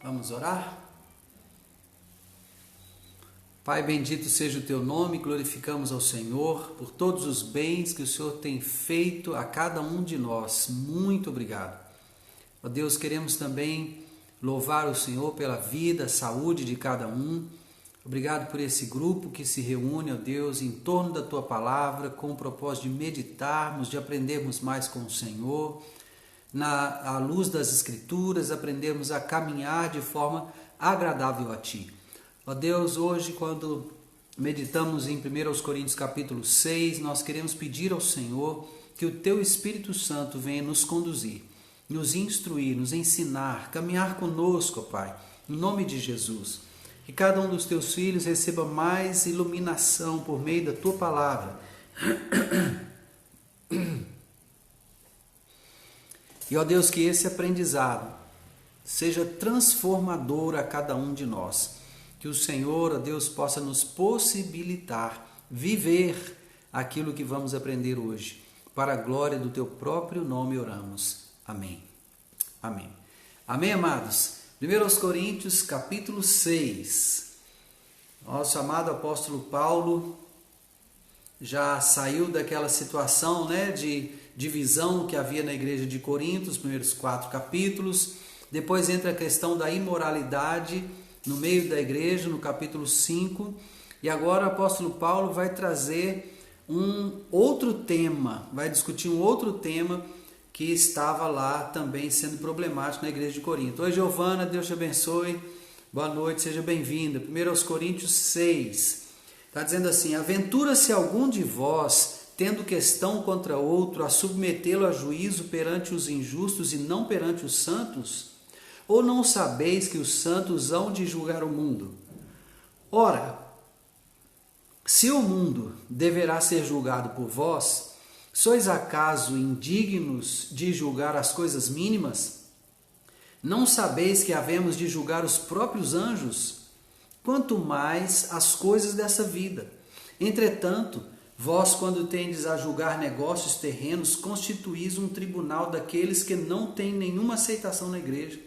Vamos orar? Pai, bendito seja o teu nome, glorificamos ao Senhor por todos os bens que o Senhor tem feito a cada um de nós. Muito obrigado. Ó Deus, queremos também louvar o Senhor pela vida, saúde de cada um. Obrigado por esse grupo que se reúne, ó Deus, em torno da tua palavra, com o propósito de meditarmos, de aprendermos mais com o Senhor, à luz das Escrituras, aprendermos a caminhar de forma agradável a Ti. Ó Deus, hoje quando meditamos em 1 Coríntios capítulo 6, nós queremos pedir ao Senhor que o Teu Espírito Santo venha nos conduzir, nos instruir, nos ensinar, caminhar conosco, ó Pai, em nome de Jesus. Que cada um dos Teus filhos receba mais iluminação por meio da Tua palavra. E ó Deus, que esse aprendizado seja transformador a cada um de nós. Que o Senhor, ó Deus, possa nos possibilitar viver aquilo que vamos aprender hoje. Para a glória do Teu próprio nome oramos. Amém. Amém. Amém, amados? 1 Coríntios capítulo 6. Nosso amado apóstolo Paulo já saiu daquela situação, de divisão que havia na igreja de Corinto, os primeiros 4 capítulos. Depois entra a questão da imoralidade no meio da igreja, no capítulo 5. E agora o apóstolo Paulo vai trazer um outro tema, vai discutir um outro tema que estava lá também sendo problemático na igreja de Corinto. Oi, Giovana, Deus te abençoe. Boa noite, seja bem-vinda. 1 Coríntios 6. Está dizendo assim: aventura-se algum de vós, tendo questão contra outro, a submetê-lo a juízo perante os injustos e não perante os santos? Ou não sabeis que os santos hão de julgar o mundo? Ora, se o mundo deverá ser julgado por vós, sois acaso indignos de julgar as coisas mínimas? Não sabeis que havemos de julgar os próprios anjos? Quanto mais as coisas dessa vida. Entretanto, vós, quando tendes a julgar negócios terrenos, constituís um tribunal daqueles que não têm nenhuma aceitação na igreja.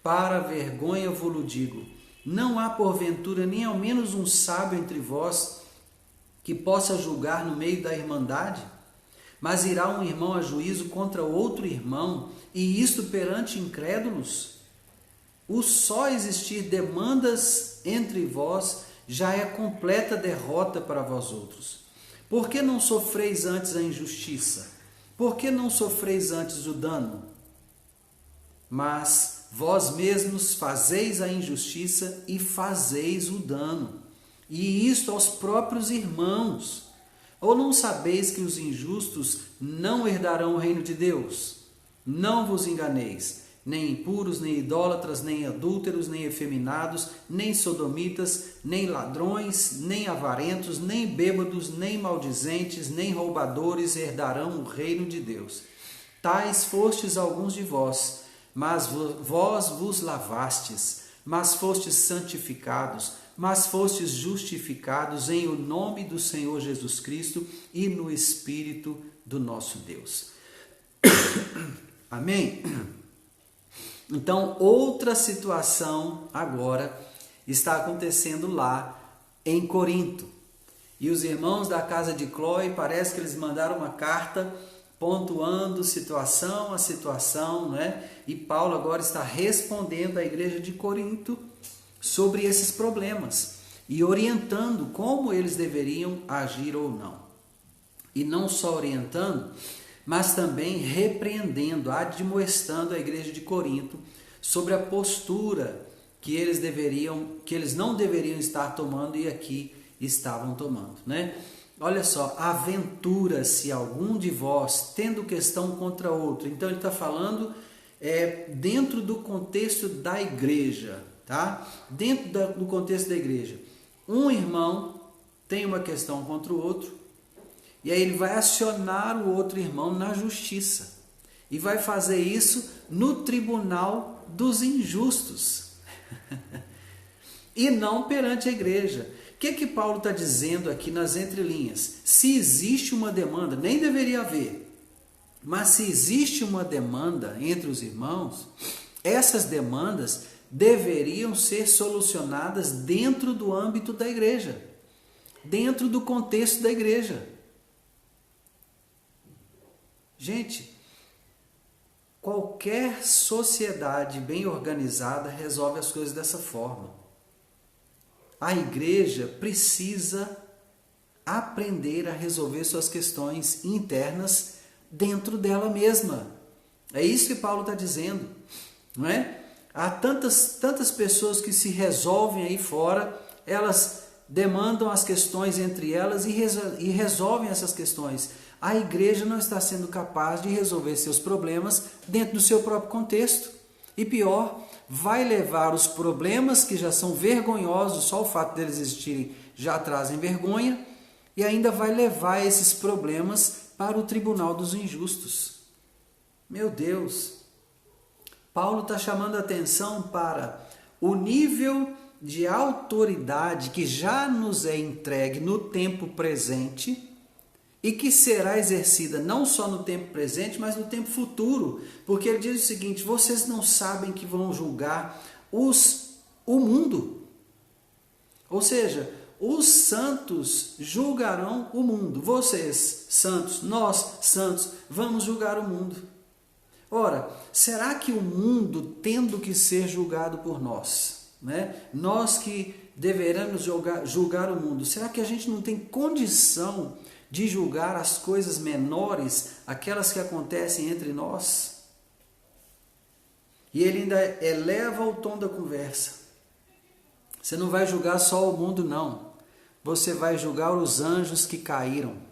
Para a vergonha vos digo, não há porventura nem ao menos um sábio entre vós que possa julgar no meio da irmandade? Mas irá um irmão a juízo contra outro irmão, e isto perante incrédulos? O só existir demandas entre vós já é completa derrota para vós outros. Por que não sofreis antes a injustiça? Por que não sofreis antes o dano? Mas vós mesmos fazeis a injustiça e fazeis o dano, e isto aos próprios irmãos. Ou não sabeis que os injustos não herdarão o reino de Deus? Não vos enganeis, nem impuros, nem idólatras, nem adúlteros, nem efeminados, nem sodomitas, nem ladrões, nem avarentos, nem bêbados, nem maldizentes, nem roubadores herdarão o reino de Deus. Tais fostes alguns de vós, mas vós vos lavastes, mas fostes santificados, mas fostes justificados em o nome do Senhor Jesus Cristo e no Espírito do nosso Deus. Amém? Então, outra situação agora está acontecendo lá em Corinto. E os irmãos da casa de Cloé, parece que eles mandaram uma carta pontuando situação a situação, E Paulo agora está respondendo à igreja de Corinto sobre esses problemas e orientando como eles deveriam agir ou não. E não só orientando, mas também repreendendo, admoestando a igreja de Corinto sobre a postura que eles não deveriam estar tomando e aqui estavam tomando, Olha só, aventura-se algum de vós, tendo questão contra outro. Então ele está falando dentro do contexto da igreja, tá? Dentro do contexto da igreja. Um irmão tem uma questão contra o outro, e aí ele vai acionar o outro irmão na justiça. E vai fazer isso no tribunal dos injustos. E não perante a igreja. O que Paulo está dizendo aqui nas entrelinhas? Se existe uma demanda, nem deveria haver, mas se existe uma demanda entre os irmãos, essas demandas deveriam ser solucionadas dentro do âmbito da igreja, dentro do contexto da igreja. Gente, qualquer sociedade bem organizada resolve as coisas dessa forma. A igreja precisa aprender a resolver suas questões internas dentro dela mesma. É isso que Paulo está dizendo, não é? Há tantas pessoas que se resolvem aí fora, elas demandam as questões entre elas e resolvem essas questões. A igreja não está sendo capaz de resolver seus problemas dentro do seu próprio contexto. E pior, vai levar os problemas que já são vergonhosos, só o fato deles existirem já trazem vergonha, e ainda vai levar esses problemas para o tribunal dos injustos. Meu Deus! Paulo está chamando a atenção para o nível de autoridade que já nos é entregue no tempo presente e que será exercida não só no tempo presente, mas no tempo futuro. Porque ele diz o seguinte: vocês não sabem que vão julgar o mundo. Ou seja, os santos julgarão o mundo. Vocês, santos, nós, santos, vamos julgar o mundo. Ora, será que o mundo, tendo que ser julgado por nós, né? Nós que deveremos julgar o mundo, será que a gente não tem condição de julgar as coisas menores, aquelas que acontecem entre nós? E ele ainda eleva o tom da conversa. Você não vai julgar só o mundo, não. Você vai julgar os anjos que caíram.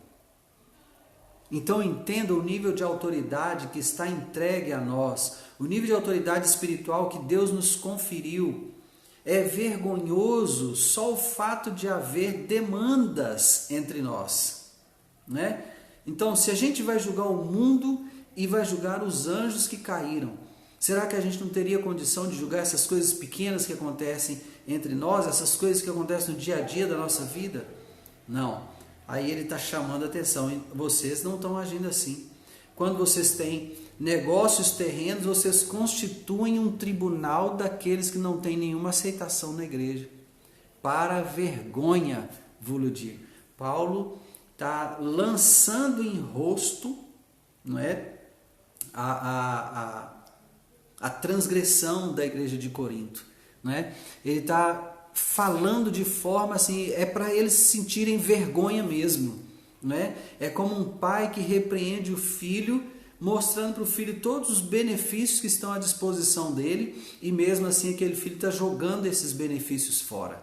Então entenda o nível de autoridade que está entregue a nós, o nível de autoridade espiritual que Deus nos conferiu. É vergonhoso só o fato de haver demandas entre nós, né? Então, se a gente vai julgar o mundo e vai julgar os anjos que caíram, será que a gente não teria condição de julgar essas coisas pequenas que acontecem entre nós, essas coisas que acontecem no dia a dia da nossa vida? Não. Aí ele está chamando a atenção. Vocês não estão agindo assim. Quando vocês têm negócios terrenos, vocês constituem um tribunal daqueles que não têm nenhuma aceitação na igreja. Para vergonha, vos digo. Paulo está lançando em rosto, não é, a transgressão da igreja de Corinto, não é? Ele está falando de forma assim, é para eles se sentirem vergonha mesmo, né? É como um pai que repreende o filho, mostrando para o filho todos os benefícios que estão à disposição dele, e mesmo assim aquele filho está jogando esses benefícios fora,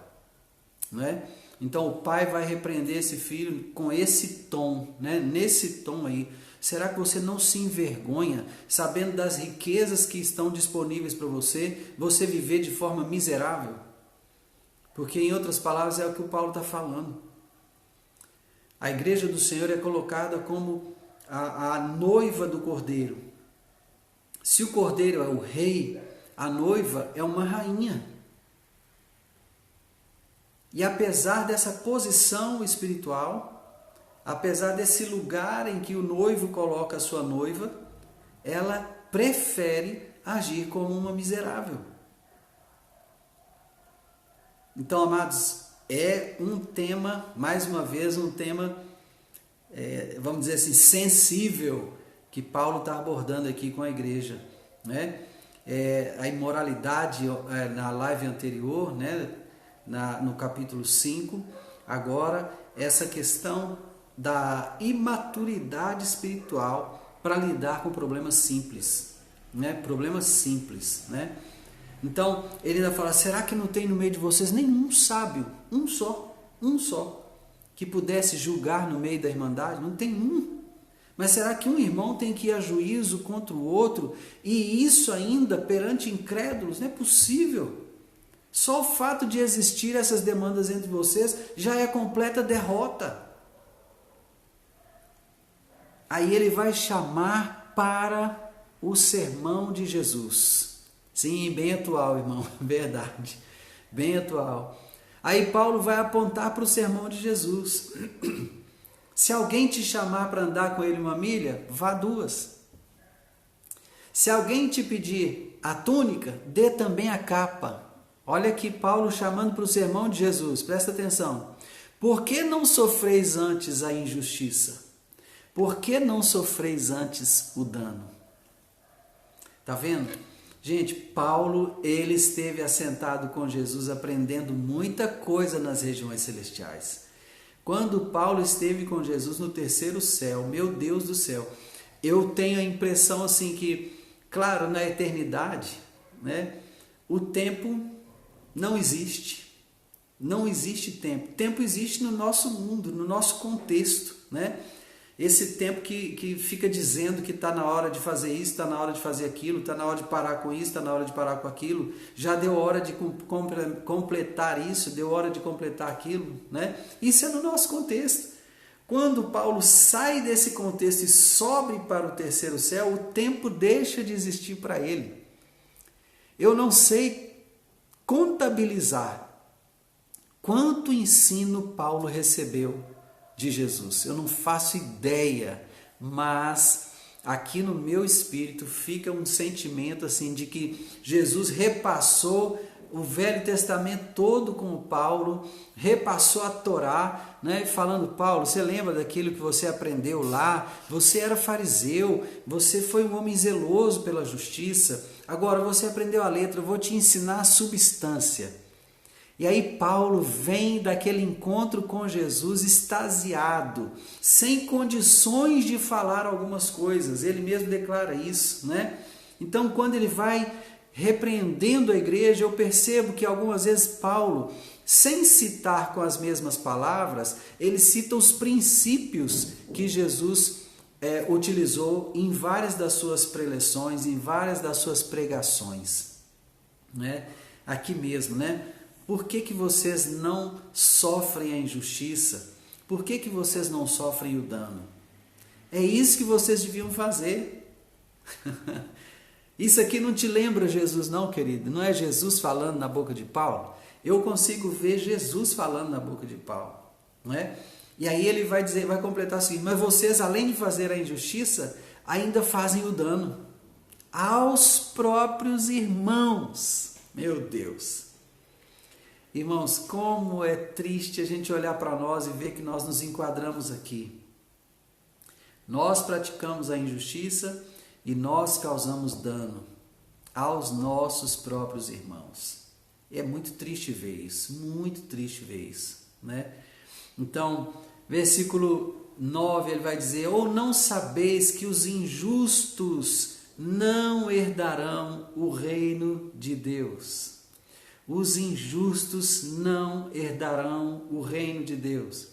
né? Então o pai vai repreender esse filho com esse tom, né? Nesse tom aí. Será que você não se envergonha, sabendo das riquezas que estão disponíveis para você viver de forma miserável? Porque, em outras palavras, é o que o Paulo está falando. A igreja do Senhor é colocada como a noiva do Cordeiro. Se o Cordeiro é o rei, a noiva é uma rainha. E apesar dessa posição espiritual, apesar desse lugar em que o noivo coloca a sua noiva, ela prefere agir como uma miserável. Então, amados, é um tema, mais uma vez, um tema, vamos dizer assim, sensível, que Paulo está abordando aqui com a igreja, né? A imoralidade na live anterior, né? No capítulo 5, agora essa questão da imaturidade espiritual para lidar com problemas simples, né? Problemas simples, né? Então, ele ainda fala, será que não tem no meio de vocês nenhum sábio, um só, que pudesse julgar no meio da irmandade? Não tem um. Mas será que um irmão tem que ir a juízo contra o outro, e isso ainda perante incrédulos? Não é possível. Só o fato de existir essas demandas entre vocês já é completa derrota. Aí ele vai chamar para o sermão de Jesus. Sim, bem atual, irmão, verdade, bem atual. Aí Paulo vai apontar para o sermão de Jesus. Se alguém te chamar para andar com ele 1 milha, vá 2. Se alguém te pedir a túnica, dê também a capa. Olha aqui Paulo chamando para o sermão de Jesus, presta atenção. Por que não sofreis antes a injustiça? Por que não sofreis antes o dano? Tá vendo? Gente, Paulo, ele esteve assentado com Jesus aprendendo muita coisa nas regiões celestiais. Quando Paulo esteve com Jesus no terceiro céu, meu Deus do céu, eu tenho a impressão assim que, claro, na eternidade, né, o tempo não existe. Não existe tempo. Tempo existe no nosso mundo, no nosso contexto, né? Esse tempo que fica dizendo que está na hora de fazer isso, está na hora de fazer aquilo, está na hora de parar com isso, está na hora de parar com aquilo, já deu hora de completar isso, deu hora de completar aquilo, né? Isso é no nosso contexto. Quando Paulo sai desse contexto e sobe para o terceiro céu, o tempo deixa de existir para ele. Eu não sei contabilizar quanto ensino Paulo recebeu de Jesus. Eu não faço ideia, mas aqui no meu espírito fica um sentimento assim de que Jesus repassou o Velho Testamento todo com o Paulo, repassou a Torá, né? Falando, Paulo, você lembra daquilo que você aprendeu lá? Você era fariseu, você foi um homem zeloso pela justiça, agora você aprendeu a letra, eu vou te ensinar a substância. E aí Paulo vem daquele encontro com Jesus extasiado, sem condições de falar algumas coisas, ele mesmo declara isso, né? Então quando ele vai repreendendo a igreja, eu percebo que algumas vezes Paulo, sem citar com as mesmas palavras, ele cita os princípios que Jesus utilizou em várias das suas preleções, em várias das suas pregações, né? Aqui mesmo, né? Por que vocês não sofrem a injustiça? Por que vocês não sofrem o dano? É isso que vocês deviam fazer. Isso aqui não te lembra Jesus não, querido? Não é Jesus falando na boca de Paulo? Eu consigo ver Jesus falando na boca de Paulo, não é? E aí ele vai dizer, vai completar assim, mas vocês, além de fazer a injustiça, ainda fazem o dano aos próprios irmãos. Meu Deus! Irmãos, como é triste a gente olhar para nós e ver que nós nos enquadramos aqui. Nós praticamos a injustiça e nós causamos dano aos nossos próprios irmãos. É muito triste ver isso, né? Então, versículo 9, ele vai dizer, ou não sabeis que os injustos não herdarão o reino de Deus? Os injustos não herdarão o reino de Deus.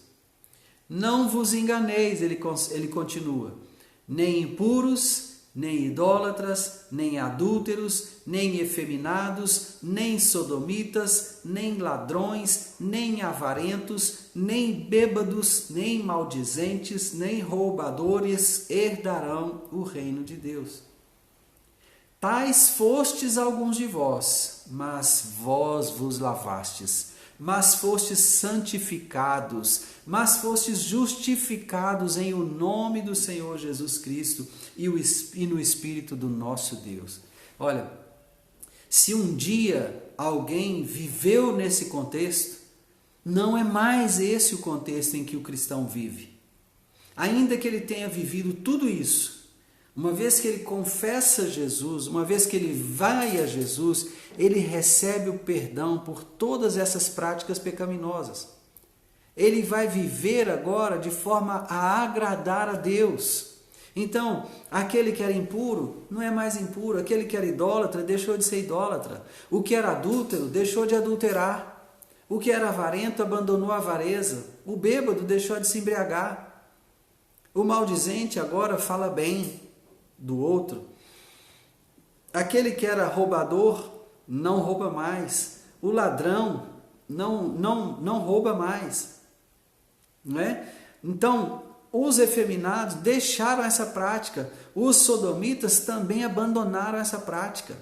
Não vos enganeis, ele continua, nem impuros, nem idólatras, nem adúlteros, nem efeminados, nem sodomitas, nem ladrões, nem avarentos, nem bêbados, nem maldizentes, nem roubadores herdarão o reino de Deus. Tais fostes alguns de vós, mas vós vos lavastes, mas fostes santificados, mas fostes justificados em o nome do Senhor Jesus Cristo e no Espírito do nosso Deus. Olha, se um dia alguém viveu nesse contexto, não é mais esse o contexto em que o cristão vive. Ainda que ele tenha vivido tudo isso, uma vez que ele confessa Jesus, uma vez que ele vai a Jesus, ele recebe o perdão por todas essas práticas pecaminosas. Ele vai viver agora de forma a agradar a Deus. Então, aquele que era impuro não é mais impuro, aquele que era idólatra deixou de ser idólatra, o que era adúltero deixou de adulterar, o que era avarento abandonou a avareza, o bêbado deixou de se embriagar, o maldizente agora fala bem do outro, aquele que era roubador não rouba mais, o ladrão não rouba mais, não é? Então, os efeminados deixaram essa prática, os sodomitas também abandonaram essa prática.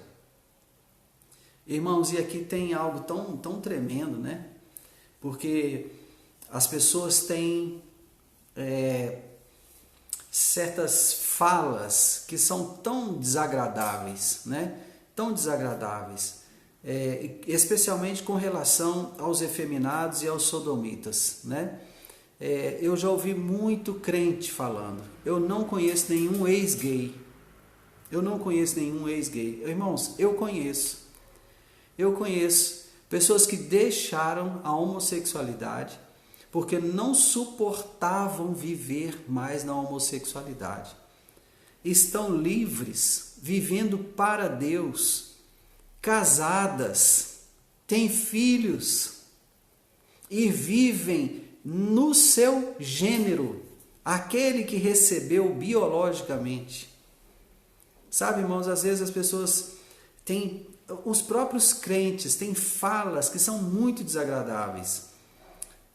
Irmãos, e aqui tem algo tão tremendo, né? Porque as pessoas têm certas falas que são tão desagradáveis, né? Tão desagradáveis, especialmente com relação aos efeminados e aos sodomitas, né? Eu já ouvi muito crente falando, eu não conheço nenhum ex-gay, irmãos, eu conheço pessoas que deixaram a homossexualidade porque não suportavam viver mais na homossexualidade. Estão livres, vivendo para Deus, casadas, têm filhos e vivem no seu gênero, aquele que recebeu biologicamente. Sabe, irmãos, às vezes as pessoas têm, os próprios crentes têm falas que são muito desagradáveis.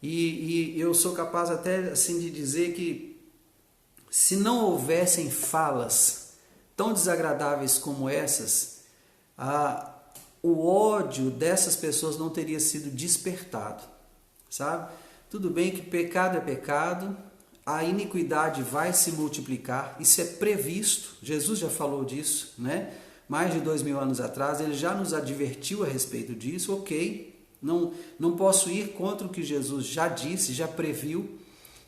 E eu sou capaz até assim de dizer que se não houvessem falas tão desagradáveis como essas, o ódio dessas pessoas não teria sido despertado, sabe? Tudo bem que pecado é pecado, a iniquidade vai se multiplicar, isso é previsto, Jesus já falou disso, né? Mais de 2000 anos atrás, ele já nos advertiu a respeito disso, ok, não posso ir contra o que Jesus já disse, já previu,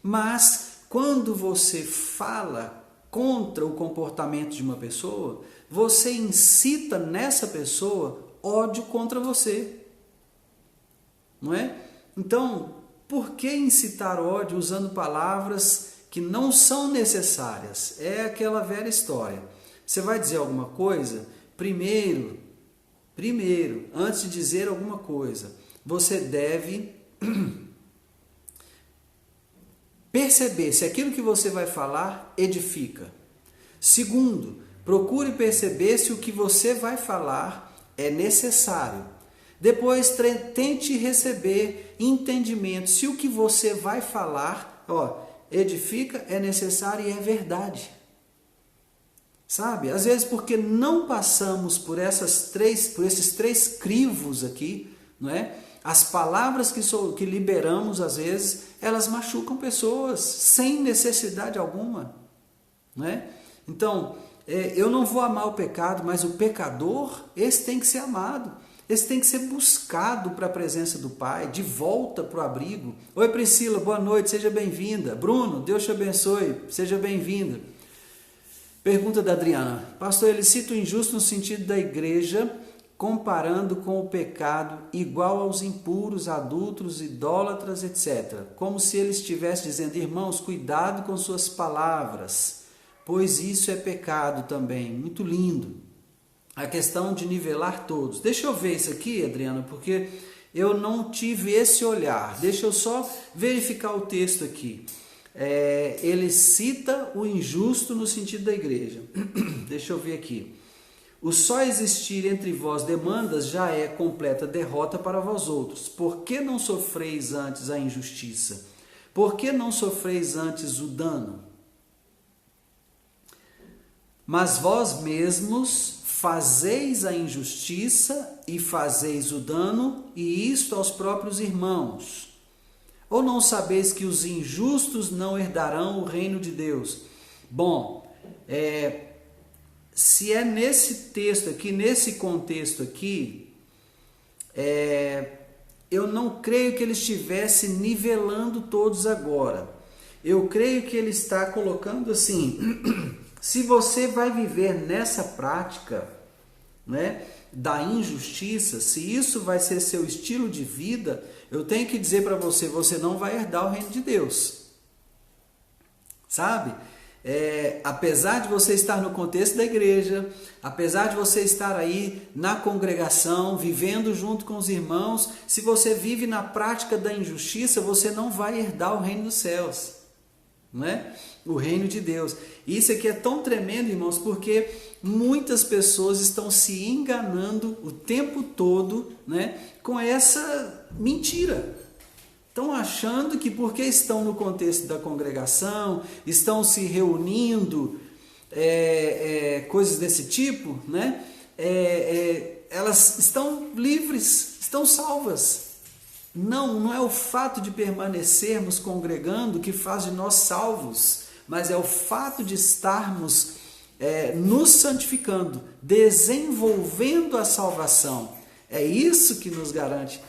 mas quando você fala contra o comportamento de uma pessoa, você incita nessa pessoa ódio contra você, não é? Então, por que incitar ódio usando palavras que não são necessárias? É aquela velha história. Você vai dizer alguma coisa? Primeiro, antes de dizer alguma coisa, você deve perceber se aquilo que você vai falar edifica. Segundo, procure perceber se o que você vai falar é necessário. Depois, tente receber entendimento se o que você vai falar, edifica, é necessário e é verdade. Sabe? Às vezes porque não passamos por esses três crivos aqui, não é? As palavras que liberamos, às vezes, elas machucam pessoas sem necessidade alguma, não é? Então, eu não vou amar o pecado, mas o pecador, esse tem que ser amado. Esse tem que ser buscado para a presença do Pai, de volta para o abrigo. Oi Priscila, boa noite, seja bem-vinda. Bruno, Deus te abençoe, seja bem-vinda. Pergunta da Adriana. Pastor, ele cita o injusto no sentido da igreja, comparando com o pecado igual aos impuros, adúlteros, idólatras, etc. Como se ele estivesse dizendo, irmãos, cuidado com suas palavras, pois isso é pecado também. Muito lindo. A questão de nivelar todos. Deixa eu ver isso aqui, Adriana, porque eu não tive esse olhar. Deixa eu só verificar o texto aqui. Ele cita o injusto no sentido da igreja. Deixa eu ver aqui. O só existir entre vós demandas já é completa derrota para vós outros. Por que não sofreis antes a injustiça? Por que não sofreis antes o dano? Mas vós mesmos fazeis a injustiça e fazeis o dano, e isto aos próprios irmãos. Ou não sabeis que os injustos não herdarão o reino de Deus? Bom, se é nesse texto aqui, nesse contexto aqui, eu não creio que ele estivesse nivelando todos agora. Eu creio que ele está colocando assim, se você vai viver nessa prática, né, da injustiça, se isso vai ser seu estilo de vida, eu tenho que dizer para você, você não vai herdar o reino de Deus. Sabe? Apesar de você estar no contexto da igreja, apesar de você estar aí na congregação, vivendo junto com os irmãos, se você vive na prática da injustiça, você não vai herdar o reino dos céus, não é? O reino de Deus. Isso aqui é tão tremendo, irmãos, porque muitas pessoas estão se enganando o tempo todo, né, com essa mentira. Estão achando que porque estão no contexto da congregação, estão se reunindo, coisas desse tipo, né, elas estão livres, estão salvas. Não é o fato de permanecermos congregando que faz de nós salvos. mas é o fato de estarmos nos santificando, desenvolvendo a salvação. É isso que nos garante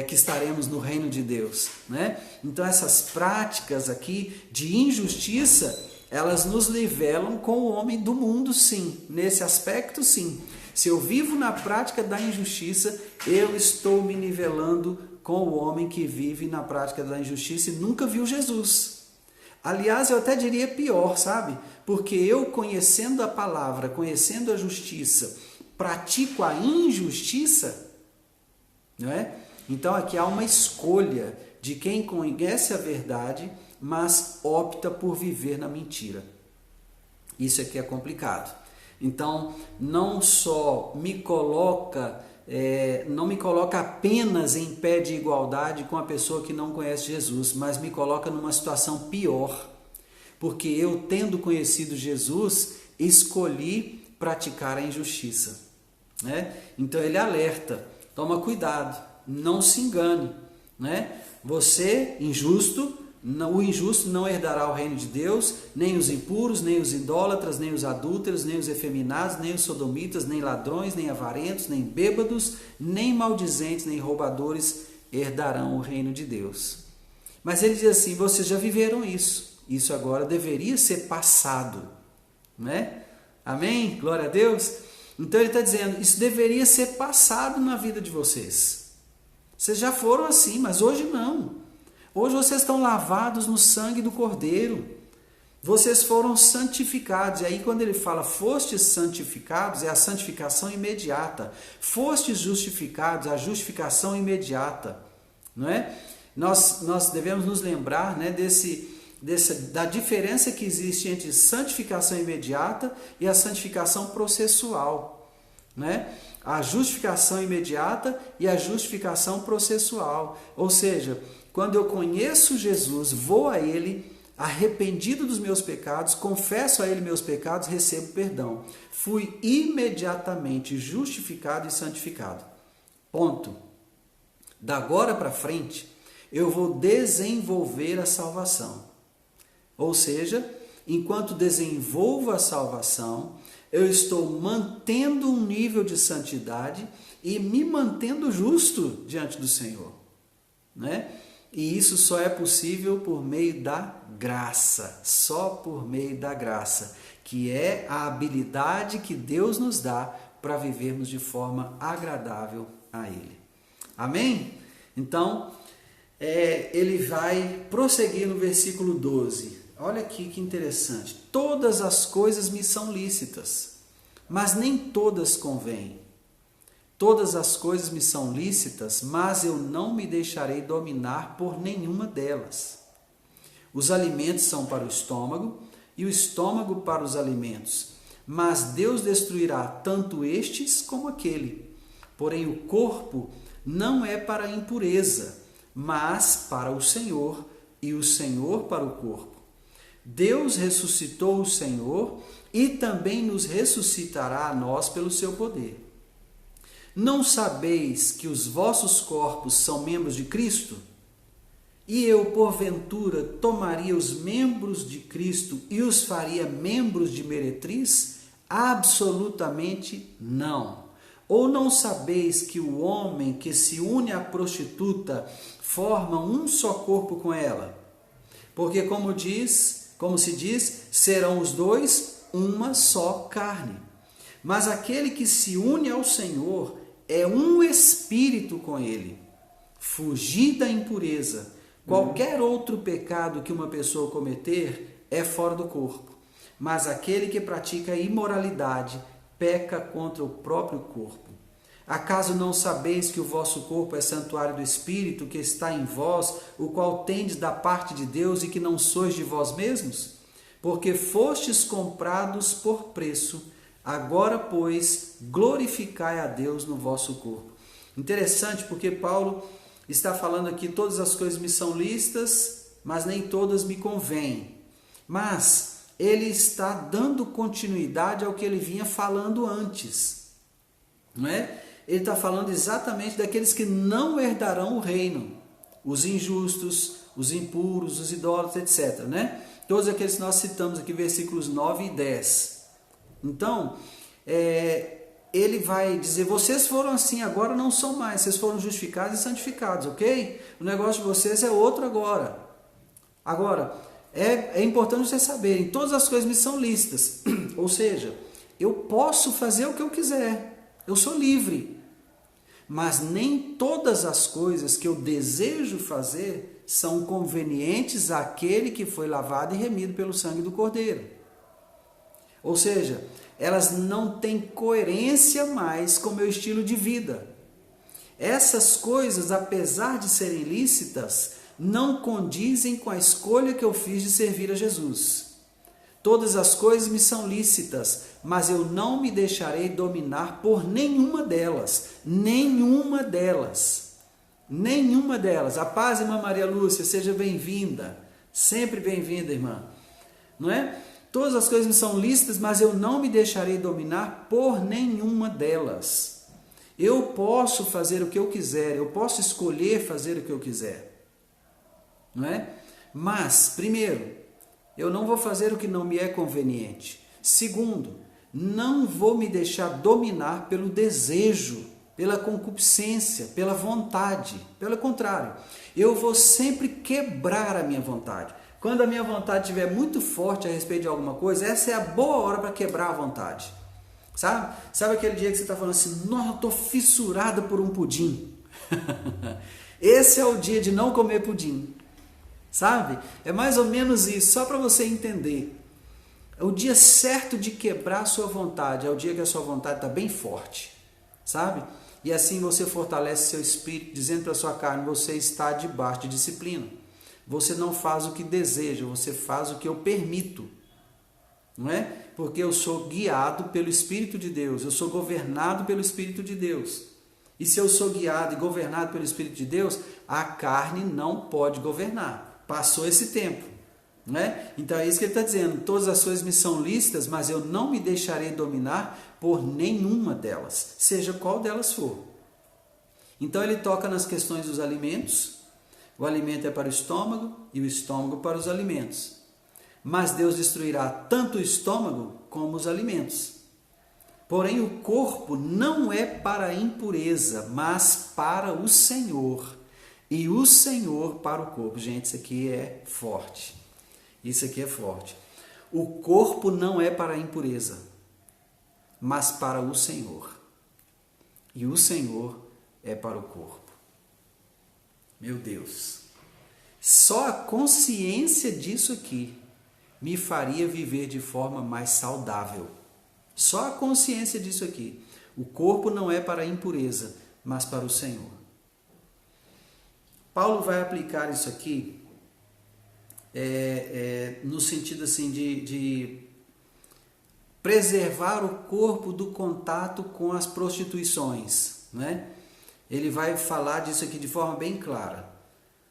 que estaremos no reino de Deus, né? Então essas práticas aqui de injustiça, elas nos nivelam com o homem do mundo, sim. Nesse aspecto, sim. Se eu vivo na prática da injustiça, eu estou me nivelando com o homem que vive na prática da injustiça e nunca viu Jesus. Aliás, eu até diria pior, sabe? Porque eu, conhecendo a palavra, conhecendo a justiça, pratico a injustiça, não é? Então aqui há uma escolha de quem conhece a verdade, mas opta por viver na mentira. Isso aqui é complicado. Então não só me coloca, não me coloca apenas em pé de igualdade com a pessoa que não conhece Jesus, mas me coloca numa situação pior. Porque eu, tendo conhecido Jesus, escolhi praticar a injustiça, né? Então ele alerta, toma cuidado. Não se engane, né? Você, injusto, o injusto não herdará o reino de Deus, nem os impuros, nem os idólatras, nem os adúlteros, nem os efeminados, nem os sodomitas, nem ladrões, nem avarentos, nem bêbados, nem maldizentes, nem roubadores herdarão o reino de Deus. Mas ele diz assim, vocês já viveram isso. Isso agora deveria ser passado, né? Amém? Glória a Deus. Então ele está dizendo, isso deveria ser passado na vida de vocês. Vocês já foram assim, mas hoje não. Hoje vocês estão lavados no sangue do Cordeiro. Vocês foram santificados. E aí quando ele fala fostes santificados, é a santificação imediata. Fostes justificados, a justificação imediata. Não é? Nós devemos nos lembrar, né, da diferença que existe entre santificação imediata e a santificação processual, né? A justificação imediata e a justificação processual. Ou seja, quando eu conheço Jesus, vou a Ele, arrependido dos meus pecados, confesso a Ele meus pecados, recebo perdão. Fui imediatamente justificado e santificado. Ponto. Da agora para frente, eu vou desenvolver a salvação. Ou seja, enquanto desenvolvo a salvação, eu estou mantendo um nível de santidade e me mantendo justo diante do Senhor, né? E isso só é possível por meio da graça, só por meio da graça, que é a habilidade que Deus nos dá para vivermos de forma agradável a Ele. Amém? Então, ele vai prosseguir no versículo 12. Olha aqui que interessante. Todas as coisas me são lícitas, mas nem todas convêm. Todas as coisas me são lícitas, mas eu não me deixarei dominar por nenhuma delas. Os alimentos são para o estômago e o estômago para os alimentos, mas Deus destruirá tanto estes como aquele. Porém, o corpo não é para a impureza, mas para o Senhor, e o Senhor para o corpo. Deus ressuscitou o Senhor e também nos ressuscitará a nós pelo seu poder. Não sabeis que os vossos corpos são membros de Cristo? E eu, porventura, tomaria os membros de Cristo e os faria membros de meretriz? Absolutamente não. Ou não sabeis que o homem que se une à prostituta forma um só corpo com ela? Porque como se diz, serão os dois uma só carne. Mas aquele que se une ao Senhor é um espírito com ele. Fugir da impureza. Qualquer outro pecado que uma pessoa cometer é fora do corpo. Mas aquele que pratica a imoralidade peca contra o próprio corpo. Acaso não sabeis que o vosso corpo é santuário do Espírito que está em vós, o qual tendes da parte de Deus e que não sois de vós mesmos? Porque fostes comprados por preço. Agora, pois, glorificai a Deus no vosso corpo. Interessante, porque Paulo está falando aqui, todas as coisas me são lícitas, mas nem todas me convêm. Mas ele está dando continuidade ao que ele vinha falando antes, não é? Ele está falando exatamente daqueles que não herdarão o reino, os injustos, os impuros, os idólatras, etc. Né? Todos aqueles que nós citamos aqui, versículos 9 e 10. Então, ele vai dizer, vocês foram assim, agora não são mais, vocês foram justificados e santificados, ok? O negócio de vocês é outro agora. Agora, é importante vocês saberem, todas as coisas me são lícitas, ou seja, eu posso fazer o que eu quiser, eu sou livre, mas nem todas as coisas que eu desejo fazer são convenientes àquele que foi lavado e remido pelo sangue do Cordeiro. Ou seja, elas não têm coerência mais com o meu estilo de vida. Essas coisas, apesar de serem lícitas, não condizem com a escolha que eu fiz de servir a Jesus. Todas as coisas me são lícitas, mas eu não me deixarei dominar por nenhuma delas. Nenhuma delas. Nenhuma delas. A paz, irmã Maria Lúcia, seja bem-vinda. Sempre bem-vinda, irmã. Não é? Todas as coisas me são lícitas, mas eu não me deixarei dominar por nenhuma delas. Eu posso fazer o que eu quiser, eu posso escolher fazer o que eu quiser. Não é? Mas, primeiro, eu não vou fazer o que não me é conveniente. Segundo, não vou me deixar dominar pelo desejo, pela concupiscência, pela vontade. Pelo contrário, eu vou sempre quebrar a minha vontade. Quando a minha vontade estiver muito forte a respeito de alguma coisa, essa é a boa hora para quebrar a vontade. Sabe? Sabe aquele dia que você está falando assim, nossa, eu estou fissurada por um pudim. Esse é o dia de não comer pudim. Sabe? É mais ou menos isso, só para você entender. O dia certo de quebrar a sua vontade é o dia que a sua vontade está bem forte. Sabe? E assim você fortalece seu espírito, dizendo para a sua carne, você está debaixo de disciplina. Você não faz o que deseja, você faz o que eu permito. Não é? Porque eu sou guiado pelo Espírito de Deus, eu sou governado pelo Espírito de Deus. E se eu sou guiado e governado pelo Espírito de Deus, a carne não pode governar. Passou esse tempo. Não é? Então é isso que ele está dizendo. Todas as coisas me são lícitas, mas eu não me deixarei dominar por nenhuma delas, seja qual delas for. Então ele toca nas questões dos alimentos. O alimento é para o estômago e o estômago para os alimentos. Mas Deus destruirá tanto o estômago como os alimentos. Porém, o corpo não é para a impureza, mas para o Senhor. E o Senhor para o corpo. Gente, isso aqui é forte. Isso aqui é forte. O corpo não é para a impureza, mas para o Senhor. E o Senhor é para o corpo. Meu Deus, só a consciência disso aqui me faria viver de forma mais saudável. Só a consciência disso aqui. O corpo não é para a impureza, mas para o Senhor. Paulo vai aplicar isso aqui no sentido assim de preservar o corpo do contato com as prostituições, né? Ele vai falar disso aqui de forma bem clara.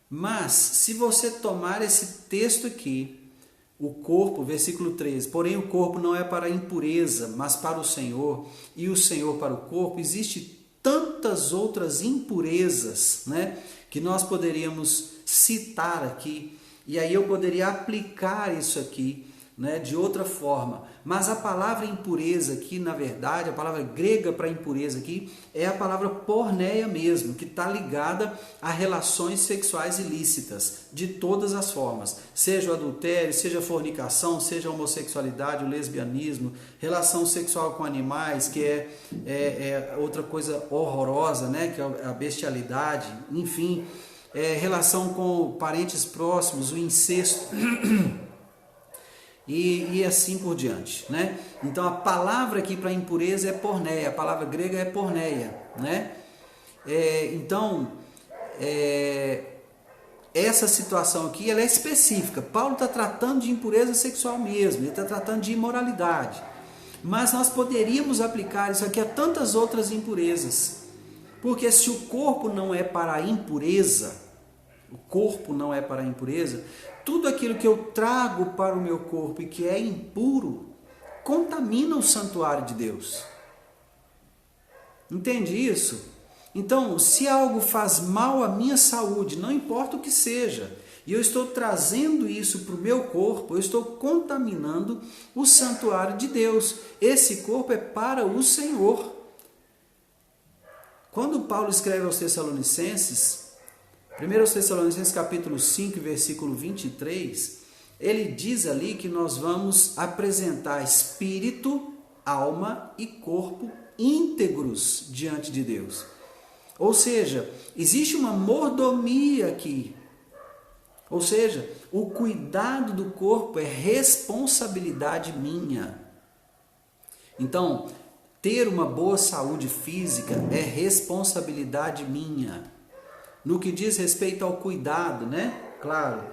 Mas, se você tomar esse texto aqui, o corpo, versículo 13, porém o corpo não é para a impureza, mas para o Senhor, e o Senhor para o corpo, existe tantas outras impurezas, né, que nós poderíamos citar aqui, e aí eu poderia aplicar isso aqui, né, de outra forma. Mas a palavra impureza aqui, na verdade, a palavra grega para impureza aqui é a palavra porneia mesmo, que está ligada a relações sexuais ilícitas, de todas as formas, seja o adultério, seja a fornicação, seja a homossexualidade, o lesbianismo, relação sexual com animais, que é outra coisa horrorosa, né, que é a bestialidade, enfim, relação com parentes próximos, o incesto. E assim por diante, né? Então a palavra aqui para impureza é porneia, a palavra grega é porneia, né? Essa situação aqui ela é específica. Paulo está tratando de impureza sexual mesmo, ele está tratando de imoralidade. Mas nós poderíamos aplicar isso aqui a tantas outras impurezas, porque se o corpo não é para a impureza, tudo aquilo que eu trago para o meu corpo e que é impuro, contamina o santuário de Deus. Entende isso? Então, se algo faz mal à minha saúde, não importa o que seja, e eu estou trazendo isso para o meu corpo, eu estou contaminando o santuário de Deus. Esse corpo é para o Senhor. Quando Paulo escreve aos Tessalonicenses, 1 Tessalonicenses capítulo 5, versículo 23, ele diz ali que nós vamos apresentar espírito, alma e corpo íntegros diante de Deus. Ou seja, existe uma mordomia aqui. Ou seja, o cuidado do corpo é responsabilidade minha. Então, ter uma boa saúde física é responsabilidade minha. No que diz respeito ao cuidado, né? Claro,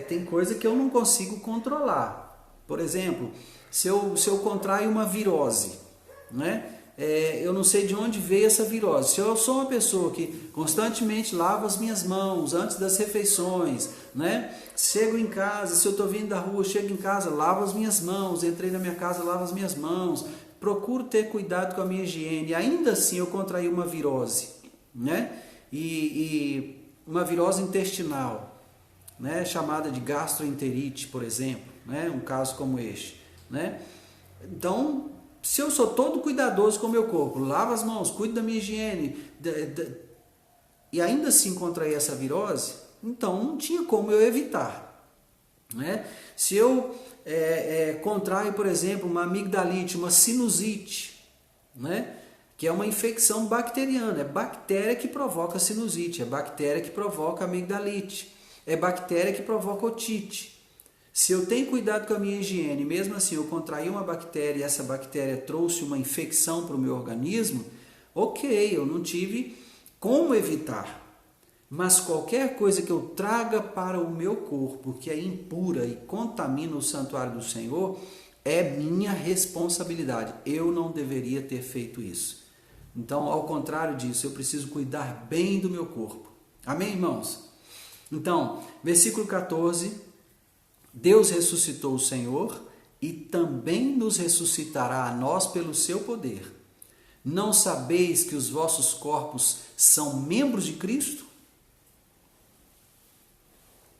tem coisa que eu não consigo controlar. Por exemplo, se eu contraio uma virose, né? Eu não sei de onde veio essa virose. Se eu sou uma pessoa que constantemente lavo as minhas mãos antes das refeições, né? Chego em casa, se eu estou vindo da rua, chego em casa, lavo as minhas mãos, entrei na minha casa, lavo as minhas mãos, procuro ter cuidado com a minha higiene, ainda assim eu contraí uma virose, né? E uma virose intestinal, né? Chamada de gastroenterite, por exemplo, né? Um caso como este, né? Então, se eu sou todo cuidadoso com o meu corpo, lavo as mãos, cuido da minha higiene, e ainda assim contrair essa virose, então não tinha como eu evitar, né? Se eu contraio, por exemplo, uma amigdalite, uma sinusite, né? Que é uma infecção bacteriana, é bactéria que provoca sinusite, é bactéria que provoca amigdalite, é bactéria que provoca otite. Se eu tenho cuidado com a minha higiene, mesmo assim eu contraí uma bactéria e essa bactéria trouxe uma infecção para o meu organismo, ok, eu não tive como evitar. Mas qualquer coisa que eu traga para o meu corpo que é impura e contamina o santuário do Senhor, é minha responsabilidade. Eu não deveria ter feito isso. Então, ao contrário disso, eu preciso cuidar bem do meu corpo. Amém, irmãos? Então, versículo 14... Deus ressuscitou o Senhor e também nos ressuscitará a nós pelo seu poder. Não sabeis que os vossos corpos são membros de Cristo?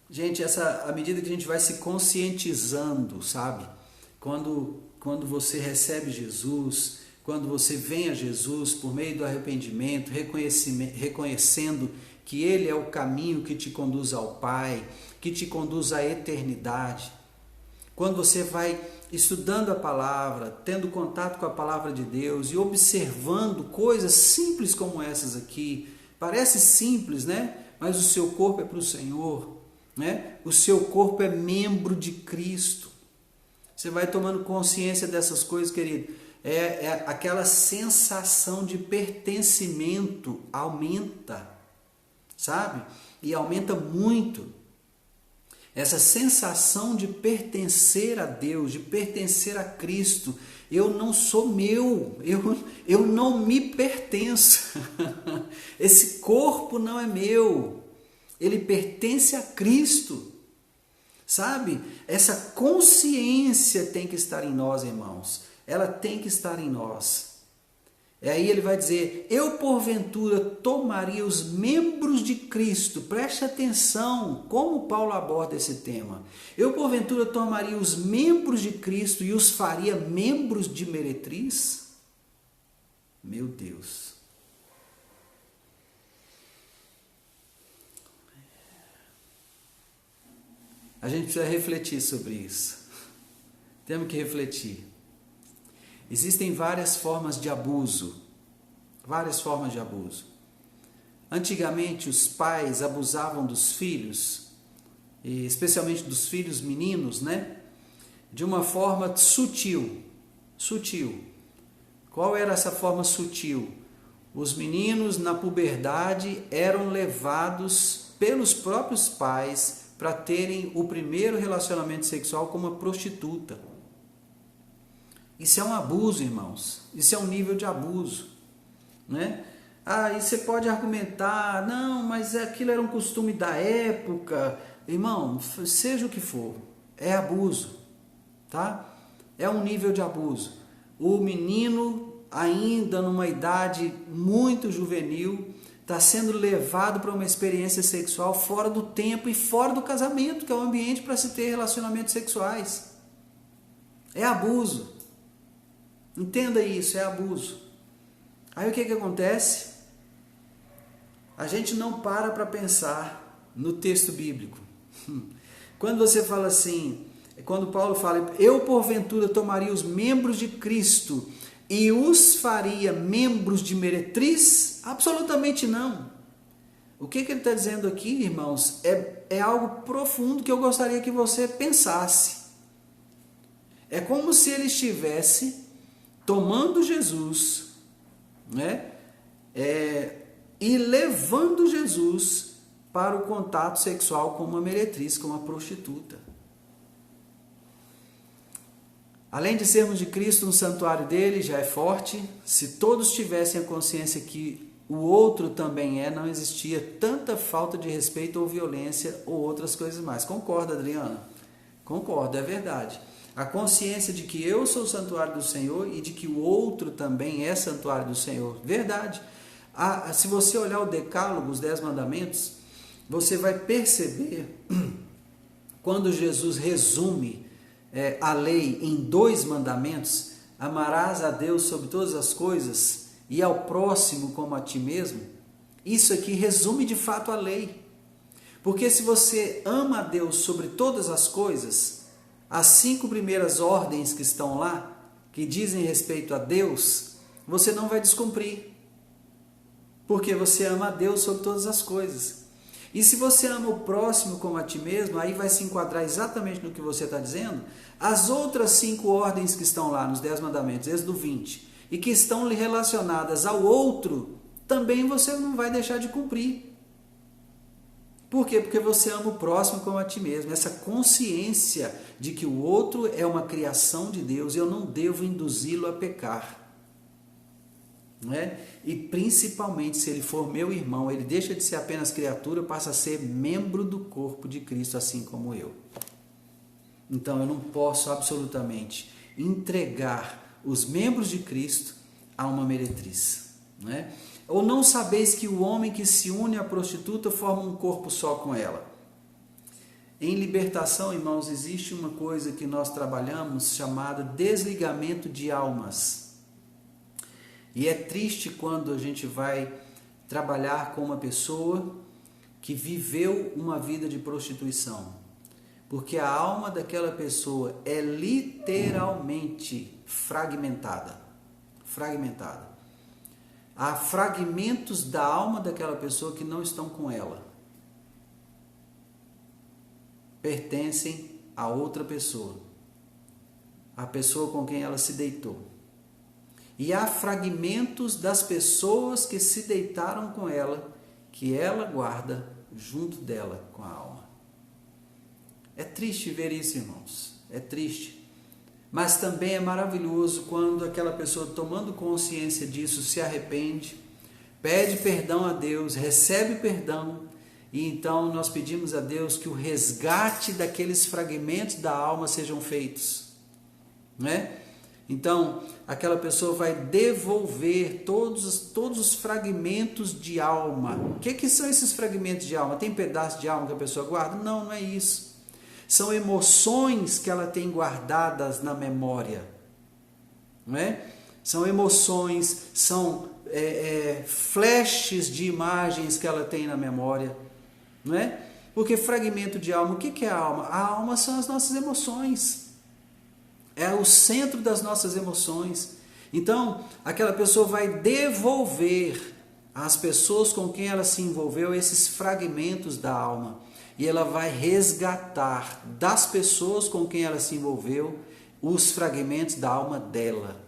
Gente, à medida que a gente vai se conscientizando, sabe? Quando você recebe Jesus, quando você vem a Jesus por meio do arrependimento, reconhecendo que Ele é o caminho que te conduz ao Pai, que te conduz à eternidade. Quando você vai estudando a palavra, tendo contato com a palavra de Deus e observando coisas simples como essas aqui, parece simples, né? Mas o seu corpo é para o Senhor, né? O seu corpo é membro de Cristo. Você vai tomando consciência dessas coisas, querido. Aquela sensação de pertencimento aumenta, sabe? E aumenta muito. Essa sensação de pertencer a Deus, de pertencer a Cristo. Eu não sou meu, eu não me pertenço. Esse corpo não é meu, ele pertence a Cristo. Sabe? Essa consciência tem que estar em nós, irmãos. Ela tem que estar em nós. E aí ele vai dizer, eu porventura tomaria os membros de Cristo, preste atenção como Paulo aborda esse tema. Eu porventura tomaria os membros de Cristo e os faria membros de meretriz? Meu Deus. A gente precisa refletir sobre isso. Temos que refletir. Existem várias formas de abuso. Várias formas de abuso. Antigamente os pais abusavam dos filhos, especialmente dos filhos meninos, né? De uma forma sutil. Sutil. Qual era essa forma sutil? Os meninos na puberdade eram levados pelos próprios pais para terem o primeiro relacionamento sexual com uma prostituta. Isso é um abuso, irmãos. Isso é um nível de abuso, né? E você pode argumentar, não, mas aquilo era um costume da época. Irmão, seja o que for, é abuso, tá? É um nível de abuso. O menino ainda numa idade muito juvenil, está sendo levado para uma experiência sexual fora do tempo e fora do casamento, que é o ambiente para se ter relacionamentos sexuais. É abuso. Entenda isso, é abuso. Aí o que acontece? A gente não para pensar no texto bíblico. Quando você fala assim, quando Paulo fala, eu porventura tomaria os membros de Cristo e os faria membros de meretriz? Absolutamente não. O que ele está dizendo aqui, irmãos, é algo profundo que eu gostaria que você pensasse. É como se ele estivesse tomando Jesus, né? E levando Jesus para o contato sexual com uma meretriz, com uma prostituta. Além de sermos de Cristo no santuário dele, já é forte. Se todos tivessem a consciência que o outro também não existia tanta falta de respeito ou violência ou outras coisas mais. Concorda, Adriana? Concordo, é verdade. A consciência de que eu sou o santuário do Senhor e de que o outro também é santuário do Senhor. Verdade. Se você olhar o decálogo, os 10 mandamentos, você vai perceber, quando Jesus resume a lei em 2 mandamentos, amarás a Deus sobre todas as coisas e ao próximo como a ti mesmo, isso aqui resume de fato a lei. Porque se você ama a Deus sobre todas as coisas, as 5 primeiras ordens que estão lá, que dizem respeito a Deus, você não vai descumprir. Porque você ama a Deus sobre todas as coisas. E se você ama o próximo como a ti mesmo, aí vai se enquadrar exatamente no que você está dizendo, as outras 5 ordens que estão lá nos 10 mandamentos, Êxodo 20, e que estão relacionadas ao outro, também você não vai deixar de cumprir. Por quê? Porque você ama o próximo como a ti mesmo. Essa consciência de que o outro é uma criação de Deus e eu não devo induzi-lo a pecar. Não é? E principalmente se ele for meu irmão, ele deixa de ser apenas criatura, passa a ser membro do corpo de Cristo, assim como eu. Então eu não posso absolutamente entregar os membros de Cristo a uma meretriz. Não é? Ou não sabeis que o homem que se une à prostituta forma um corpo só com ela? Em libertação, irmãos, existe uma coisa que nós trabalhamos chamada desligamento de almas. E é triste quando a gente vai trabalhar com uma pessoa que viveu uma vida de prostituição. Porque a alma daquela pessoa é literalmente fragmentada. Fragmentada. Há fragmentos da alma daquela pessoa que não estão com ela. Pertencem a outra pessoa. A pessoa com quem ela se deitou. E há fragmentos das pessoas que se deitaram com ela, que ela guarda junto dela com a alma. É triste ver isso, irmãos. É triste. Mas também é maravilhoso quando aquela pessoa, tomando consciência disso, se arrepende, pede perdão a Deus, recebe perdão, e então nós pedimos a Deus que o resgate daqueles fragmentos da alma sejam feitos. Não é? Então, aquela pessoa vai devolver todos os fragmentos de alma. O que são esses fragmentos de alma? Tem pedaço de alma que a pessoa guarda? Não, não é isso. São emoções que ela tem guardadas na memória. Não é? São emoções, são flashes de imagens que ela tem na memória. Não é? Porque fragmento de alma, o que é a alma? A alma são as nossas emoções. É o centro das nossas emoções. Então, aquela pessoa vai devolver às pessoas com quem ela se envolveu esses fragmentos da alma. E ela vai resgatar das pessoas com quem ela se envolveu os fragmentos da alma dela.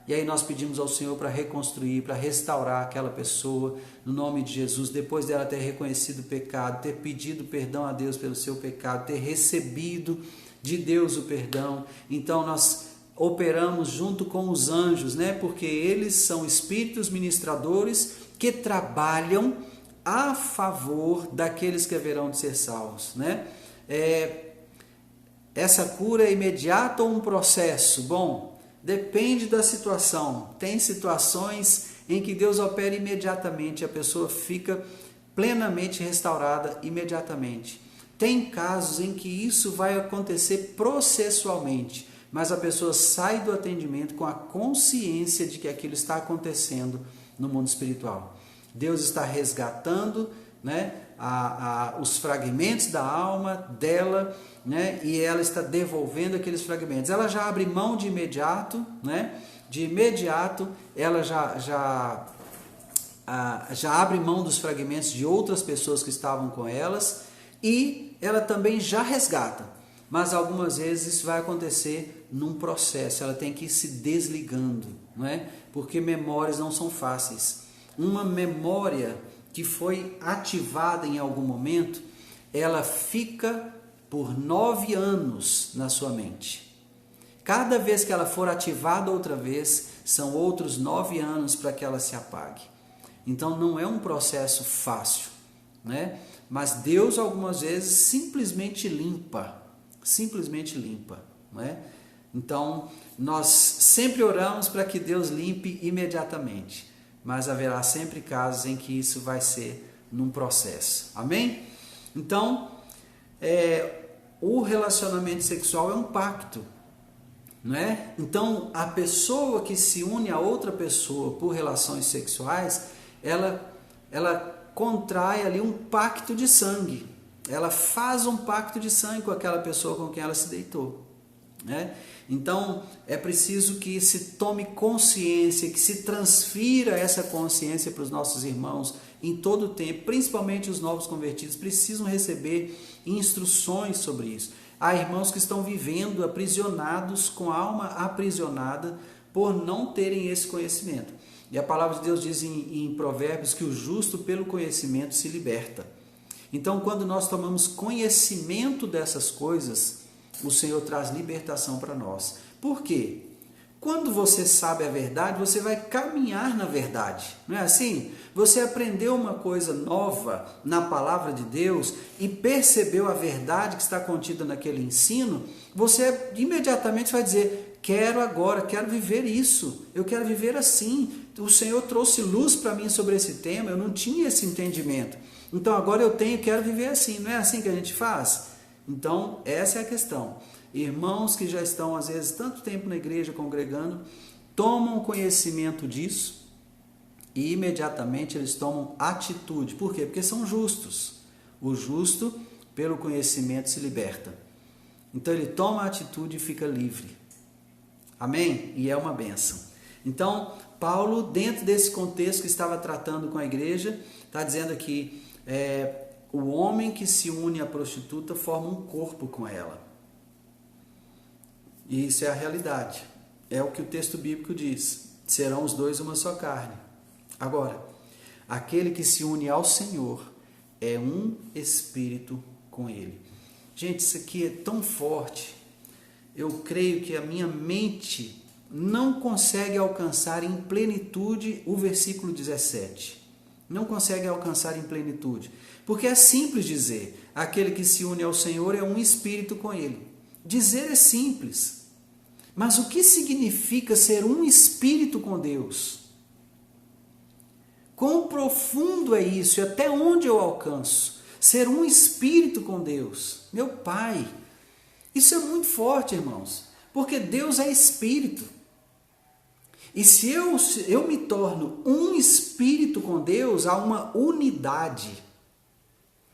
E aí nós pedimos ao Senhor para reconstruir, para restaurar aquela pessoa, no nome de Jesus, depois dela ter reconhecido o pecado, ter pedido perdão a Deus pelo seu pecado, ter recebido de Deus o perdão. Então nós operamos junto com os anjos, né? Porque eles são espíritos ministradores que trabalham a favor daqueles que haverão de ser salvos, né? Essa cura é imediata ou um processo? Bom, Depende da situação. Tem situações em que Deus opera imediatamente, a pessoa fica plenamente restaurada imediatamente. Tem casos em que isso vai acontecer processualmente, mas a pessoa sai do atendimento com a consciência de que aquilo está acontecendo no mundo espiritual. Deus está resgatando, né, os fragmentos da alma dela, né, e ela está devolvendo aqueles fragmentos. Ela já abre mão de imediato, né, ela já abre mão dos fragmentos de outras pessoas que estavam com elas, e ela também já resgata. Mas algumas vezes isso vai acontecer num processo, ela tem que ir se desligando, não é? Porque memórias não são fáceis. Uma memória que foi ativada em algum momento, ela fica por 9 anos na sua mente. Cada vez que ela for ativada outra vez, são outros 9 anos para que ela se apague. Então não é um processo fácil, né? Mas Deus algumas vezes simplesmente limpa, não é? Então nós sempre oramos para que Deus limpe imediatamente, mas haverá sempre casos em que isso vai ser num processo, amém? Então o relacionamento sexual é um pacto, não é? Então a pessoa que se une a outra pessoa por relações sexuais, ela contrai ali um pacto de sangue, ela faz um pacto de sangue com aquela pessoa com quem ela se deitou, né? Então é preciso que se tome consciência, que se transfira essa consciência para os nossos irmãos em todo o tempo, principalmente os novos convertidos precisam receber instruções sobre isso. Há irmãos que estão vivendo aprisionados, com a alma aprisionada, por não terem esse conhecimento. E a palavra de Deus diz em Provérbios que o justo pelo conhecimento se liberta. Então, quando nós tomamos conhecimento dessas coisas, o Senhor traz libertação para nós. Por quê? Quando você sabe a verdade, você vai caminhar na verdade. Não é assim? Você aprendeu uma coisa nova na palavra de Deus e percebeu a verdade que está contida naquele ensino, você imediatamente vai dizer: quero agora, quero viver isso, eu quero viver assim. O Senhor trouxe luz para mim sobre esse tema, eu não tinha esse entendimento. Então agora eu quero viver assim. Não é assim que a gente faz? Então essa é a questão. Irmãos que já estão às vezes tanto tempo na igreja congregando, tomam conhecimento disso e imediatamente eles tomam atitude. Por quê? Porque são justos. O justo pelo conhecimento se liberta. Então ele toma a atitude e fica livre. Amém? E é uma bênção. Então Paulo, dentro desse contexto que estava tratando com a igreja, está dizendo aqui, o homem que se une à prostituta forma um corpo com ela. E isso é a realidade. É o que o texto bíblico diz. Serão os dois uma só carne. Agora, aquele que se une ao Senhor é um espírito com Ele. Gente, isso aqui é tão forte. Eu creio que a minha mente não consegue alcançar em plenitude o versículo 17. Não consegue alcançar em plenitude. Porque é simples dizer, aquele que se une ao Senhor é um espírito com Ele. Dizer é simples. Mas o que significa ser um espírito com Deus? Quão profundo é isso? E até onde eu alcanço? Ser um espírito com Deus. Meu Pai. Isso é muito forte, irmãos. Porque Deus é espírito. E se eu me torno um espírito com Deus, há uma unidade.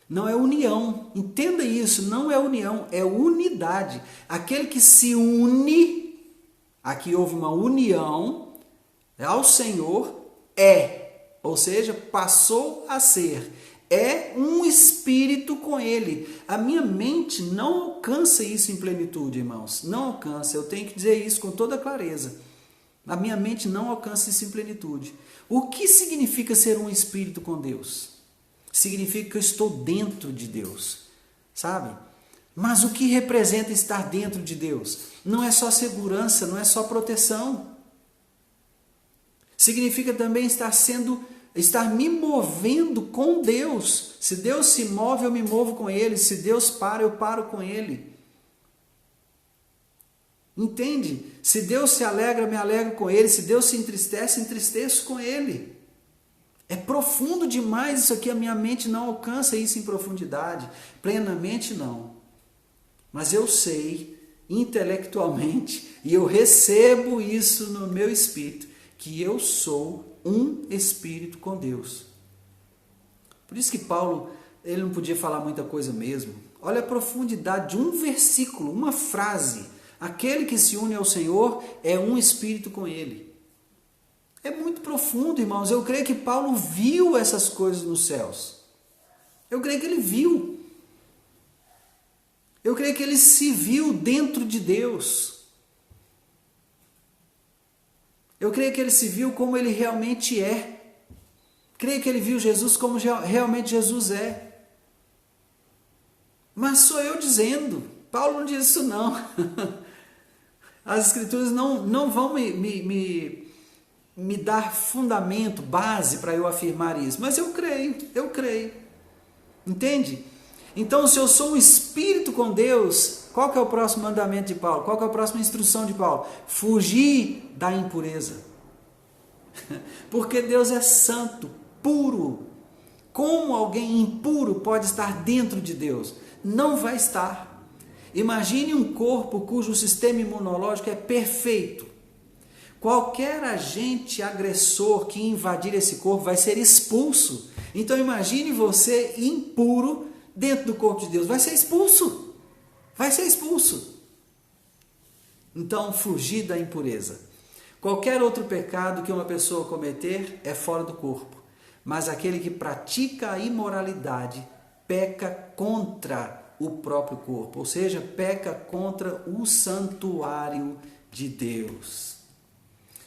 Não é união. Entenda isso. Não é união, é unidade. Aquele que se une... Aqui houve uma união ao Senhor, ou seja, passou a ser, é um espírito com Ele. A minha mente não alcança isso em plenitude, irmãos, não alcança, eu tenho que dizer isso com toda clareza. A minha mente não alcança isso em plenitude. O que significa ser um espírito com Deus? Significa que eu estou dentro de Deus, sabe? Mas o que representa estar dentro de Deus? Não é só segurança, não é só proteção. Significa também estar me movendo com Deus. Se Deus se move, eu me movo com Ele. Se Deus para, eu paro com Ele. Entende? Se Deus se alegra, me alegro com Ele. Se Deus se entristece, entristeço com Ele. É profundo demais isso aqui, a minha mente não alcança isso em profundidade. Plenamente não. Mas eu sei, intelectualmente, e eu recebo isso no meu espírito, que eu sou um espírito com Deus. Por isso que Paulo, ele não podia falar muita coisa mesmo. Olha a profundidade de um versículo, uma frase. Aquele que se une ao Senhor é um espírito com Ele. É muito profundo, irmãos. Eu creio que Paulo viu essas coisas nos céus. Eu creio que ele viu. Eu creio que ele se viu dentro de Deus. Eu creio que ele se viu como ele realmente é. Creio que ele viu Jesus como realmente Jesus é. Mas sou eu dizendo. Paulo não diz isso não. As escrituras não vão me dar fundamento, base para eu afirmar isso. Mas eu creio. Entende? Então, se eu sou um espírito com Deus, qual que é o próximo mandamento de Paulo? Qual que é a próxima instrução de Paulo? Fugir da impureza. Porque Deus é santo, puro. Como alguém impuro pode estar dentro de Deus? Não vai estar. Imagine um corpo cujo sistema imunológico é perfeito. Qualquer agente agressor que invadir esse corpo vai ser expulso. Então imagine você impuro dentro do corpo de Deus. Vai ser expulso. Vai ser expulso. Então fugir da impureza. Qualquer outro pecado que uma pessoa cometer é fora do corpo. Mas aquele que pratica a imoralidade peca contra o próprio corpo, ou seja, peca contra o santuário de Deus.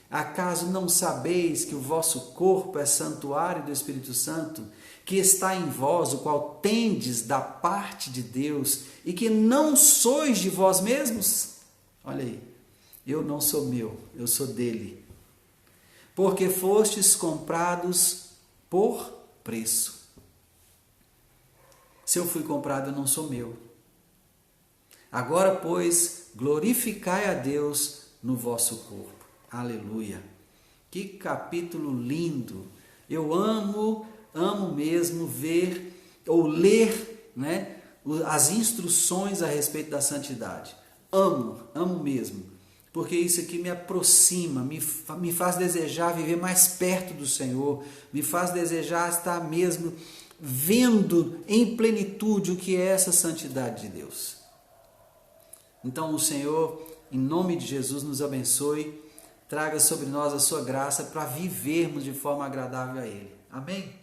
Acaso não sabeis que o vosso corpo é santuário do Espírito Santo, que está em vós, o qual tendes da parte de Deus, e que não sois de vós mesmos? Olha aí, eu não sou meu, eu sou dele. Porque fostes comprados por preço. Se eu fui comprado, eu não sou meu. Agora, pois, glorificai a Deus no vosso corpo. Aleluia. Que capítulo lindo. Eu amo mesmo ver ou ler, né, as instruções a respeito da santidade. Amo mesmo. Porque isso aqui me aproxima, me faz desejar viver mais perto do Senhor, me faz desejar estar mesmo vendo em plenitude o que é essa santidade de Deus. Então o Senhor, em nome de Jesus, nos abençoe, traga sobre nós a sua graça para vivermos de forma agradável a Ele. Amém?